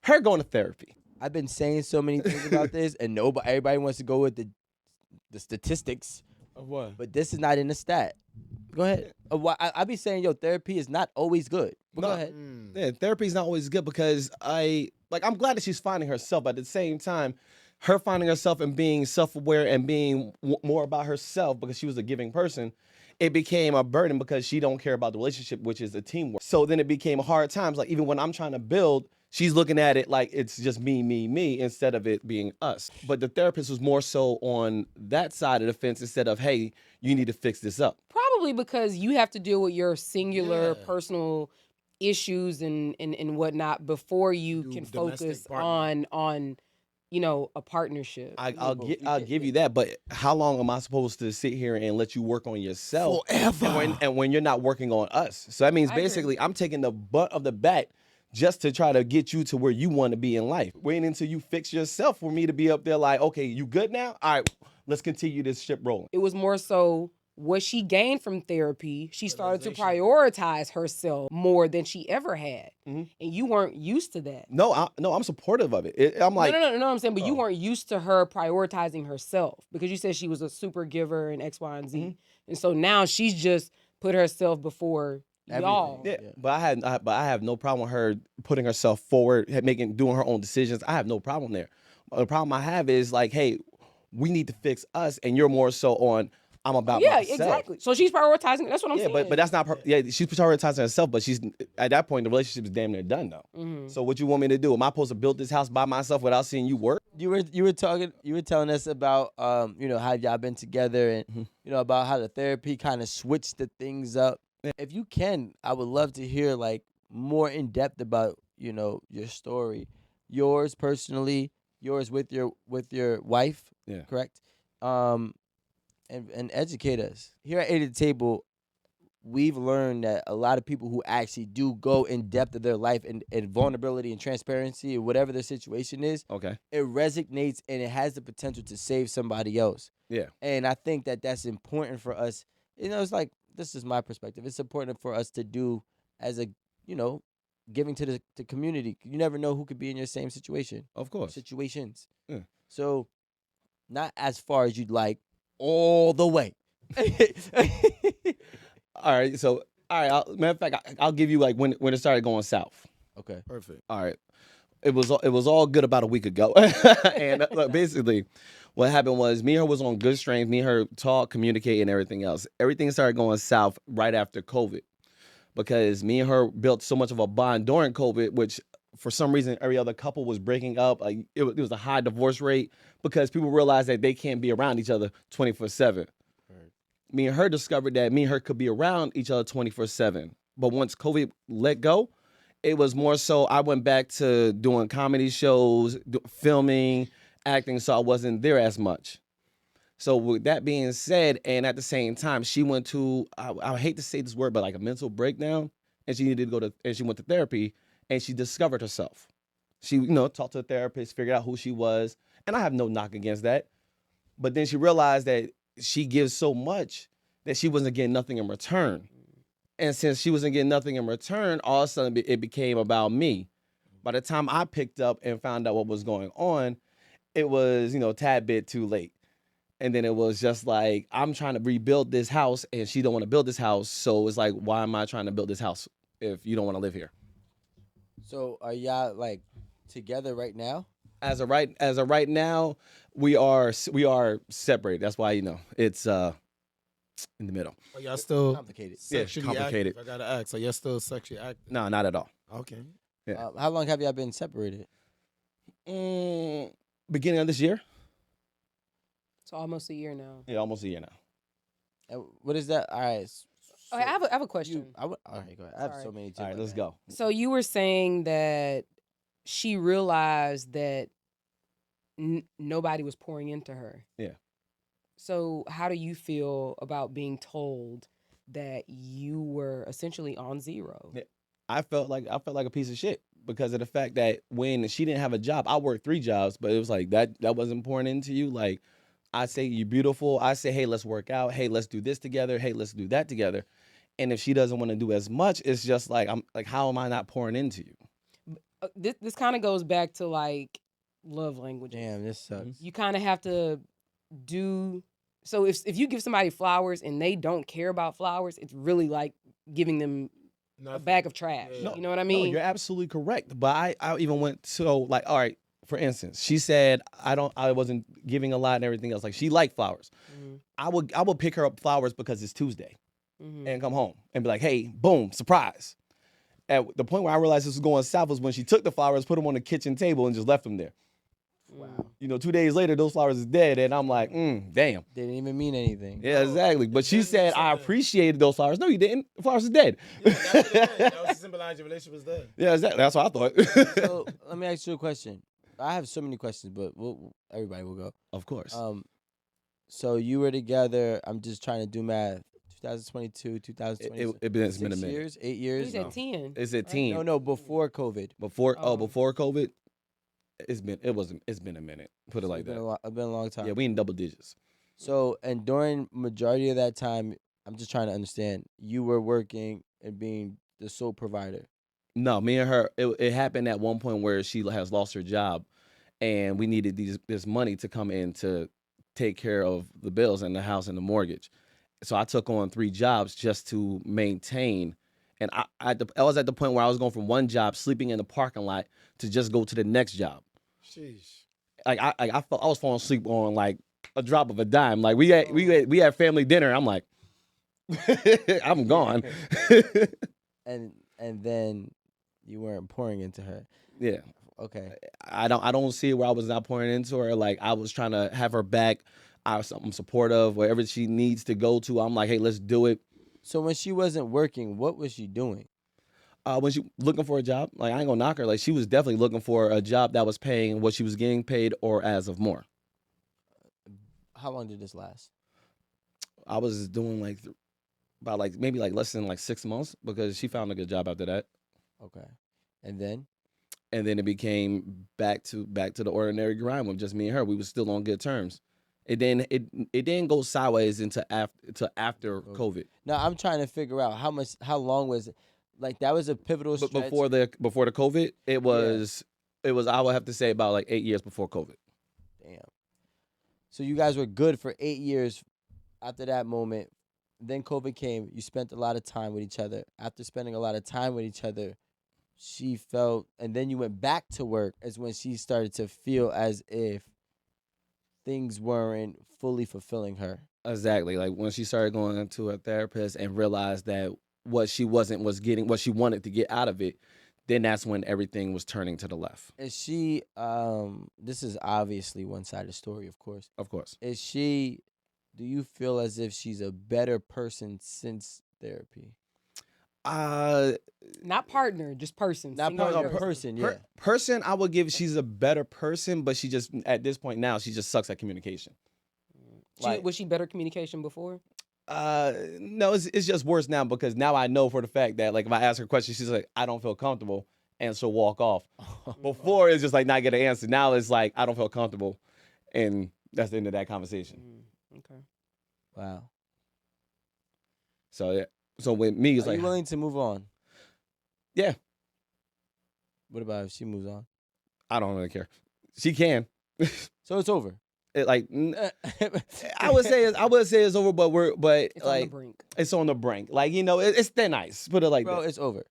her going to therapy. I've been saying so many things about this, and everybody wants to go with the statistics. Of what? But this is not in the stat. Go ahead. I be saying, therapy is not always good. But go ahead. Yeah, therapy's not always good because I'm glad that she's finding herself, but at the same time, her finding herself and being self-aware and being more about herself because she was a giving person, it became a burden because she don't care about the relationship, which is the teamwork. So then it became hard times. Like even when I'm trying to build, she's looking at it like it's just me, instead of it being us. But the therapist was more so on that side of the fence instead of, hey, you need to fix this up. Probably because you have to deal with your singular personal issues and whatnot before you can focus on a partnership. I'll give you that, but how long am I supposed to sit here and let you work on yourself forever? And when you're not working on us? So that means basically I'm taking the butt of the bat just to try to get you to where you want to be in life. Waiting until you fix yourself for me to be up there like, okay, you good now? All right, let's continue this ship rolling. It was more so what she gained from therapy. She started to prioritize herself more than she ever had. And you weren't used to that. No, I'm supportive of it. I'm like... No, I'm saying, but you weren't used to her prioritizing herself because you said she was a super giver and X, Y, and Z. And so now she's just put herself before y'all. Yeah, but I have no problem with her putting herself forward, doing her own decisions. I have no problem there. The problem I have is like, hey, we need to fix us, and you're more so on... I'm about myself. Yeah, exactly. So she's prioritizing. That's what I'm saying. But that's not. She's prioritizing herself. But she's at that point, the relationship is damn near done though. So what you want me to do? Am I supposed to build this house by myself without seeing you work? You were telling us about how y'all been together and about how the therapy kind of switched the things up. If you can, I would love to hear like more in depth about your story, yours personally, yours with your wife. Yeah. Correct. And educate us. Here at 8 at the Table, we've learned that a lot of people who actually do go in depth of their life and vulnerability and transparency or whatever their situation is, it resonates and it has the potential to save somebody else. Yeah. And I think that that's important for us. It's like, this is my perspective. It's important for us to do as a, giving to the community. You never know who could be in your same situation. Of course. Situations. Yeah. So, not as far as you'd like, all the way. All right. Matter of fact, I'll give you like when it started going south. Okay. Perfect. All right. It was all good about a week ago, and look, basically, what happened was me and her was on good strength. Me and her talk, communicate, and everything else. Everything started going south right after COVID, because me and her built so much of a bond during COVID, which for some reason every other couple was breaking up. Like it was a high divorce rate because people realized that they can't be around each other 24/7. Me and her discovered that me and her could be around each other 24/7. But once COVID let go, it was more so I went back to doing comedy shows, filming, acting, so I wasn't there as much. So with that being said, and at the same time, she went to, I hate to say this word, but like a mental breakdown, and she needed to and she went to therapy, and she discovered herself. She, talked to a therapist, figured out who she was, and I have no knock against that. But then she realized that she gives so much that she wasn't getting nothing in return. And since she wasn't getting nothing in return, all of a sudden it became about me. By the time I picked up and found out what was going on, it was, tad bit too late. And then it was just like, I'm trying to rebuild this house and she don't want to build this house. So it's like, why am I trying to build this house if you don't want to live here? So are y'all like together right now? As of right now, we are separated. That's why it's in the middle. Are y'all still complicated? Sexually complicated. active? I gotta ask. Are y'all still sexually active? No, not at all. Okay. Yeah. How long have y'all been separated? Beginning of this year. So almost a year now. Yeah, almost a year now. And what is that? All right. So Okay, I have a question. all right, go ahead. I have so many. All right, let's go. So you were saying that she realized that nobody was pouring into her. Yeah. So how do you feel about being told that you were essentially on zero? Yeah. I felt like a piece of shit because of the fact that when she didn't have a job, I worked 3 jobs, but it was like that wasn't pouring into you. Like I say, you're beautiful. I say, hey, let's work out. Hey, let's do this together. Hey, let's do that together. And if she doesn't want to do as much, it's just like, I'm like, how am I not pouring into you? this kind of goes back to like love languages. Damn, this sucks. You kind of have to do. So if you give somebody flowers and they don't care about flowers, it's really like giving them a bag of trash. Yeah. You know what I No, mean? you're absolutely correct. But I even went so like, all right, for instance, she said I wasn't giving a lot and everything else. Like she liked flowers. Mhm. I would pick her up flowers because it's Tuesday Mhm. and come home and be like, hey, boom, surprise. At the point where I realized this was going south was when she took the flowers, put them on the kitchen table, and just left them there. Wow. 2 days later, those flowers is dead, and I'm like, damn. Didn't even mean anything. Yeah, exactly. But she said I something. appreciated those flowers. No, you didn't. The flowers is dead. That was to symbolize your relationship was dead. Yeah, exactly. That's what I thought. So let me ask you a question. I have so many questions, but everybody will go. Of course. So you were together. I'm just trying to do math. 2022, 2020. It's been a 6 minute. years, 8 You years. said 10. Is it right? 10? No, before COVID. Before Oh. before COVID, it's been a minute. Put it like It's been that. It's been a long time. Yeah, we in double digits. So, and during majority of that time, I'm just trying to understand. You were working and being the sole provider. No, me and her, it happened at one point where she has lost her job, and we needed this money to come in to take care of the bills and the house and the mortgage. So I took on 3 jobs just to maintain. And I was at the point where I was going from one job, sleeping in the parking lot, to just go to the next job. Sheesh. Like I felt I was falling asleep on like a drop of a dime. Like we had family dinner. I'm like, I'm gone. And then you weren't pouring into her. Yeah. Okay. I don't see where I was not pouring into her. Like I was trying to have her back. I'm supportive wherever she needs to go to. I'm like, hey, let's do it. So when she wasn't working, what was she doing? When she looking for a job, like I ain't gonna knock her. Like she was definitely looking for a job that was paying what she was getting paid or as of more. How long did this last? I was doing like about like maybe like less than like 6 months because she found a good job after that. Okay. And then? And then it became back to the ordinary grind with just me and her. We was still on good terms. It didn't go sideways into after COVID. Now I'm trying to figure out how long was it? Like that was a pivotal But stretch. before the COVID, it was I would have to say about like 8 years before COVID. Damn. So you guys were good for 8 years after that moment. Then COVID came. You spent a lot of time with each other. After spending a lot of time with each other, she felt, and then you went back to work is when she started to feel as if things weren't fully fulfilling her. Exactly. Like when she started going to a therapist and realized that what she wasn't was getting what she wanted to get out of it, then that's when everything was turning to the left. Is she, this is obviously one-sided story, of course. Of course. Is she, do you feel as if she's a better person since therapy? Not partner, just person. Not Single partner, person. person, yeah. Person, I would give she's a better person, but she just at this point now she just sucks at communication. Was she better communication before? No, it's just worse now because now I know for the fact that like if I ask her questions, she's like, I don't feel comfortable, and she'll walk off. Before it's just like not get an answer. Now it's like I don't feel comfortable, and that's the end of that conversation. Okay. Wow. So yeah. So with me, it's Are like you willing to move on? Yeah. What about if she moves on? I don't really care. She can. So it's over. It like I would say it's over, but It's like on the brink. it's on the brink. Like it's thin ice. Put it like Bro, that. it's over.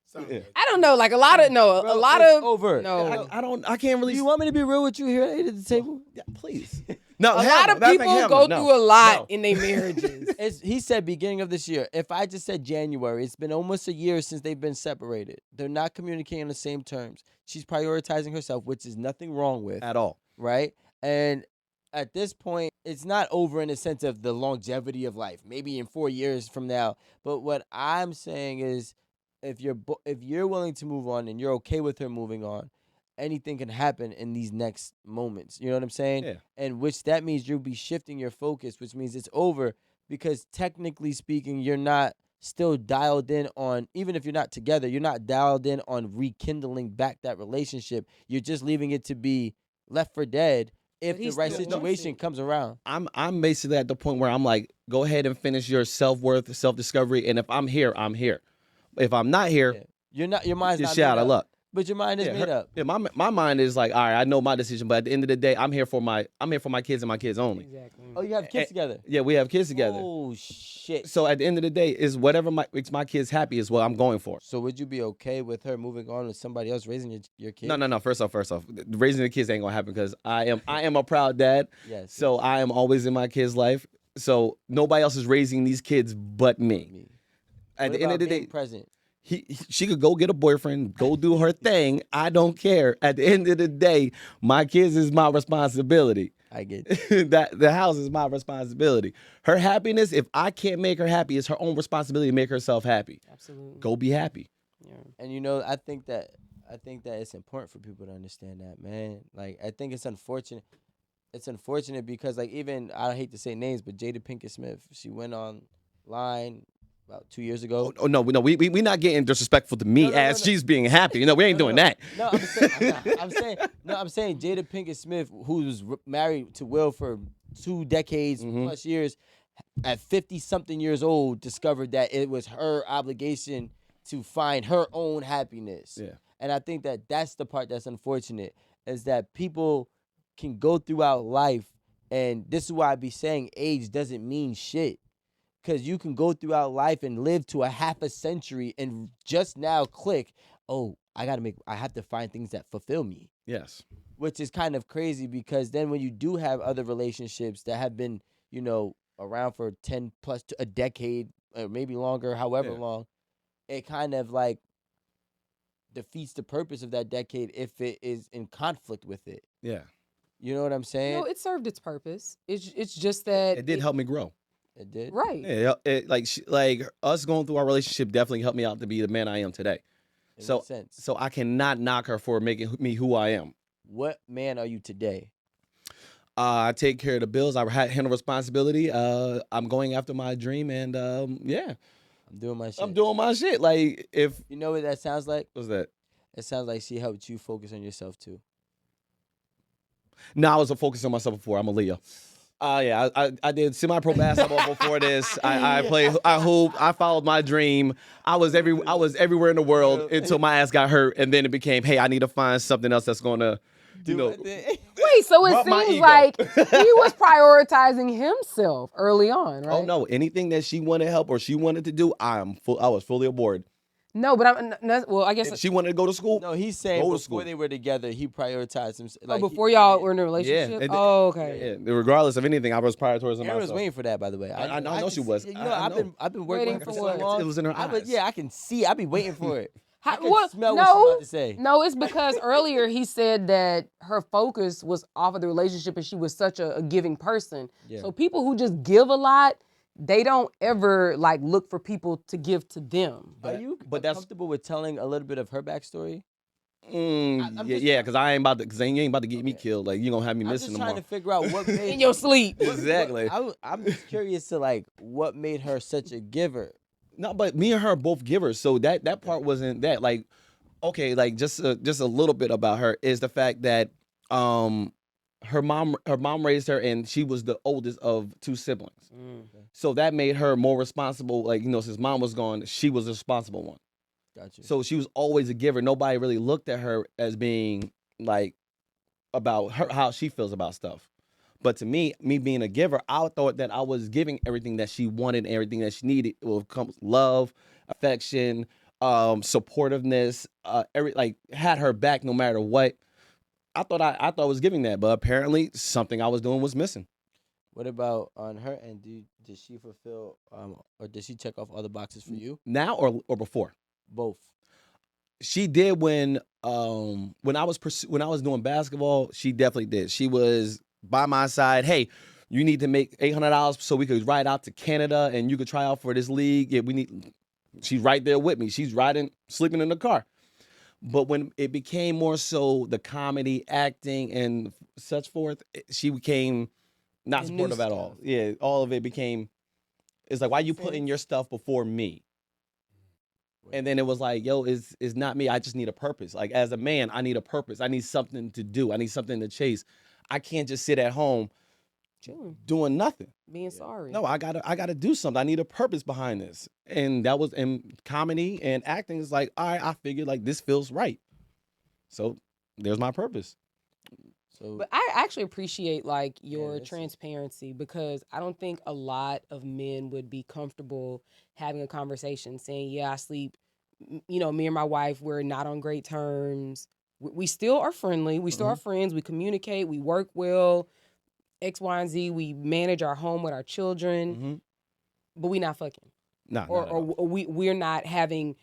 Sounds Yeah. good. I don't know. Like a lot of Bro, a lot it's of over. no. I can't Do really. you want me to be real with you here at the table? Yeah, please. No, A hell lot no. of That's people like hell go no. through a lot No. in their marriages. He said beginning of this year. If I just said January, it's been almost a year since they've been separated. They're not communicating on the same terms. She's prioritizing herself, which is nothing wrong with, At all. right? And at this point, it's not over in the sense of the longevity of life. Maybe in 4 years from now. But what I'm saying is, if you're willing to move on and you're okay with her moving on, anything can happen in these next moments. You know what I'm saying? Yeah. And which that means you'll be shifting your focus, which means it's over because technically speaking, you're not still dialed in on, even if you're not together, you're not dialed in on rekindling back that relationship. You're just leaving it to be left for dead if But the he right still wants situation it. comes around. I'm basically at the point where I'm like, go ahead and finish your self-worth, self-discovery, and if I'm here, I'm here. If I'm not here, Yeah. Your mind's you're not shit made out of up. luck. But your mind is made up. Yeah, my mind is like, all right, I know my decision, but at the end of the day, I'm here for my kids and my kids only. Exactly. Oh, you have kids together. Yeah, we have kids together. Oh shit. So at the end of the day, is whatever makes my kids happy is what I'm going for. So would you be okay with her moving on with somebody else raising your kids? No. First off, raising the kids ain't gonna happen because I am a proud dad. Yes. So I am always in my kids' life. So nobody else is raising these kids but me. At the end of the day, present. she could go get a boyfriend, go do her thing. I don't care. At the end of the day, my kids is my responsibility. I get that the house is my responsibility. Her happiness, if I can't make her happy, it's her own responsibility to make herself happy. Absolutely. Go be happy. Yeah. And I think that it's important for people to understand that, man. Like, I think it's unfortunate. It's unfortunate because, like, even I hate to say names, but Jada Pinkett Smith, she went online about 2 years ago. Oh no, we not getting disrespectful to me No. she's being happy. No, we ain't doing that. No, I'm saying Jada Pinkett Smith, who's married to Will for 2 decades plus years, at 50-something years old, discovered that it was her obligation to find her own happiness. Yeah. And I think that that's the part that's unfortunate, is that people can go throughout life, and this is why I be saying age doesn't mean shit. Because you can go throughout life and live to a half a century and just now click, oh, I have to find things that fulfill me. Yes. Which is kind of crazy, because then when you do have other relationships that have been, around for 10 plus a decade, or maybe longer, however long, it kind of like defeats the purpose of that decade if it is in conflict with it. Yeah. You know what I'm saying? No, it served its purpose. It's just that It did help me grow. It did. Right. Yeah, like us going through our relationship definitely helped me out to be the man I am today. In So what sense? so I cannot knock her for making me who I am. What man are you today? I take care of the bills. I handle responsibility. I'm going after my dream, and yeah, I'm doing my shit. I'm doing my shit. Like, if You know what that sounds like? what's that? It sounds like she helped you focus on yourself too. No, I was focused on myself before. I'm a Leo. Yeah, I did semi-pro basketball before this. I played. I hooped. I followed my dream. I was everywhere in the world until my ass got hurt, and then it became, hey, I need to find something else that's gonna, Wait, so it Rub my seems ego. like he was prioritizing himself early on, right? Oh no, anything that she wanted help or she wanted to do, I was fully aboard. No, but well, I guess If she wanted to go to school, No, he's saying Go to before school. they were together, he prioritized him. before y'all were in a relationship. and- Oh, okay. yeah, regardless of anything, I was prioritizing Aaron was myself. waiting for that, by the way. I know can she was. see- I know. I've been working Waiting with her for so what? long. It was in her eyes. Yeah, I can see. I be waiting for it. I can What? smell what she's about to say. No, it's because earlier he said that her focus was off of the relationship and she was such a giving person. Yeah. So people who just give a lot, they don't ever like look for people to give to them. Are you but that's- comfortable with telling a little bit of her backstory? I'm just- Yeah, because I ain't about to. Because you ain't about to get me killed. Like, you gonna have me I'm missing just trying tomorrow. to figure out what made In your sleep. Exactly. I'm just curious to like what made her such a giver. No, but me and her are both givers, so that part wasn't that. Like, okay, like just a little bit about her is the fact that her mom raised her, and she was the oldest of 2 siblings. So that made her more responsible. Like, since mom was gone, she was the responsible one. Gotcha. So she was always a giver. Nobody really looked at her as being like about her how she feels about stuff. But to me being a giver, I thought that I was giving everything that she wanted, everything that she needed. It will come love, affection, supportiveness, had her back no matter what. I thought I was giving that, but apparently something I was doing was missing. What about on her end? Did she fulfill or did she check off all the boxes for you? Now or before? Both. She did when I was doing basketball. She definitely did. She was by my side. Hey, you need to make $800 so we could ride out to Canada and you could try out for this league. Yeah, she's right there with me. She's sleeping in the car. But when it became more so the comedy, acting, and such forth, she became not The new supportive at all. stuff. Yeah, all of it became. It's like, why you putting your stuff before me? And then it was like, yo, it's not me. I just need a purpose. Like, as a man, I need a purpose. I need something to do. I need something to chase. I can't just sit at home Chilling, doing nothing. being sorry. No, I gotta do something. I need a purpose behind this. And that was in comedy and acting. Is like, all right, I figured like this feels right. So there's my purpose. So But I actually appreciate like your this is- transparency because I don't think a lot of men would be comfortable having a conversation saying, "Yeah, I sleep. Me and my wife, we're not on great terms. We still are friendly. We still are friends. We communicate. We work well. X, Y, and Z. We manage our home with our children, but we not fucking, Nah, or not at all. or we're not having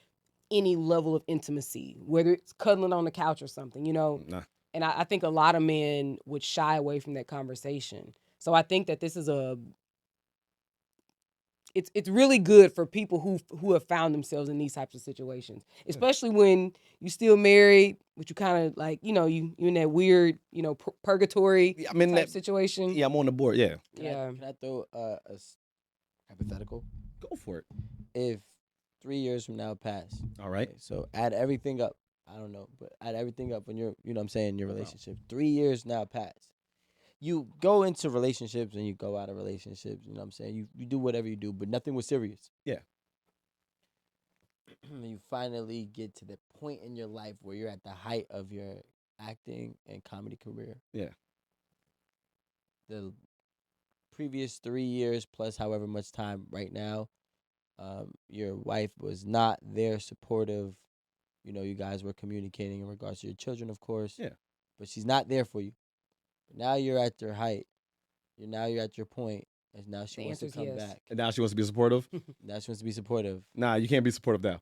any level of intimacy, whether it's cuddling on the couch or something, Nah. And I think a lot of men would shy away from that conversation. So I think that this is it's really good for people who have found themselves in these types of situations, especially when you still married, but you kind of like you in that weird purgatory Yeah, I'm in type that situation. Yeah, I'm on the board. Yeah, can I throw hypothetical? go for it. If 3 years from now pass, All right. okay, so add everything up. I don't know, but add everything up when you're, what I'm saying, in your No problem. relationship. 3 years now pass. You go into relationships and you go out of relationships. You know what I'm saying? You do whatever you do, but nothing was serious. Yeah. You finally get to the point in your life where you're at the height of your acting and comedy career. Yeah. The previous 3 years plus however much time right now, your wife was not there supportive. You guys were communicating in regards to your children, of course. Yeah. But she's not there for you. Now you're at your height. You're at your point, and now she The wants to answer's come yes. back. And now she wants to be supportive. Now she wants to be supportive. Nah, you can't be supportive now.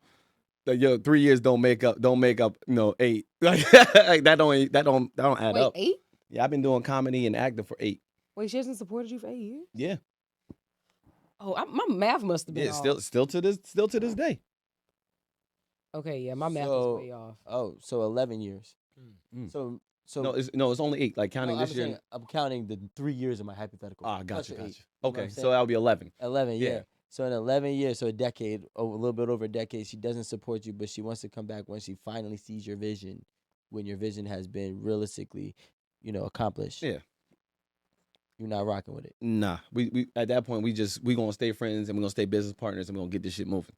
Like, yo, 3 years don't make up. 8. Like that don't add Wait, up. 8? Yeah, I've been doing comedy and acting for 8. Wait, she hasn't supported you for 8 years? Yeah. Oh, my math must have been Yeah. off. Still to this day. Okay, yeah, my math was way off. Oh, so 11 years. Mm. So It's only 8. Like counting I'm this year. saying, I'm counting the 3 years of my hypothetical. Ah, plus gotcha. your 8. You know what Okay, I'm so saying? that'll be 11. 11, yeah. Yeah. So in 11 years, so a decade, a little bit over a decade, she doesn't support you, but she wants to come back when she finally sees your vision, when your vision has been realistically, accomplished. Yeah. You're not rocking with it. Nah, we at that point we gonna stay friends and we gonna stay business partners and we gonna get this shit moving.